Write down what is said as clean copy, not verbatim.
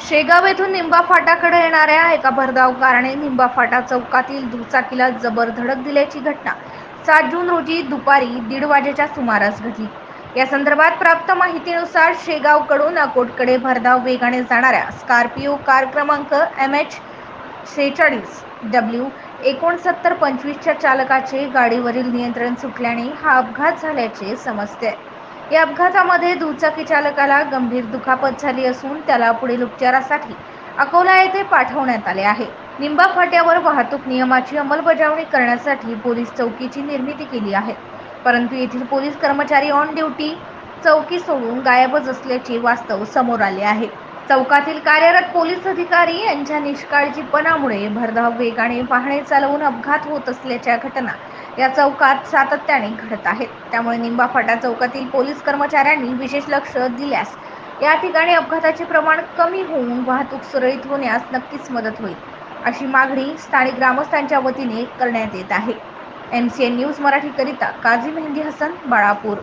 शेगाव येथून निंबा फाटाकडे येणाऱ्या एका भरधाव कारने निंबा फाटा चौकातील दुचाकीला जबर धडक दिल्याची घटना 7 जून रोजी दुपारी 1:30 वाजेच्या सुमारास घडली। या संदर्भात प्राप्त माहितीनुसार शेगावकडून अकोटकडे भरधाव वेगाने जाणाऱ्या स्कॉर्पिओ कार क्रमांक MH 46 W 6925 च्या चालकाचे गाडीवरील नियंत्रण सुटल्याने हा अपघात झाल्याचे समजते। या अपघातामध्ये दुचाकी चालकाला गंभीर दुखापत झाली असून त्याला पुढील उपचारासाठी अकोला येथे पाठवण्यात आले आहे। निंबा फाट्यावर वाहतूक नियमाची अंमलबजावणी करण्यासाठी पोलीस चौकीची निर्मिती केली आहे, परंतु येथील पोलीस कर्मचारी ऑन ड्युटी चौकी सोडून गायबच असल्याचे वास्तव समोर आले आहे। चौकातील कार्यरत पोलीस अधिकारी यांच्या निष्काळजीपणामुळे भरधाव वेगाने वाहने चालवून अपघात होत असल्याच्या घटना या चौकात सातत्याने घडत आहेत। त्यामुळे निंबा फाटा चौकातील पोलीस कर्मचाऱ्यांनी विशेष लक्ष दिल्यास या ठिकाणी अपघाताचे प्रमाण कमी होऊन वाहतूक सुरळीत होण्यास नक्कीच मदत होईल, अशी मागणी स्थानिक ग्रामस्थांच्या वतीने करण्यात येत आहे। MCN न्यूज मराठी करिता काझी मेहंदी हसन, बाळापूर।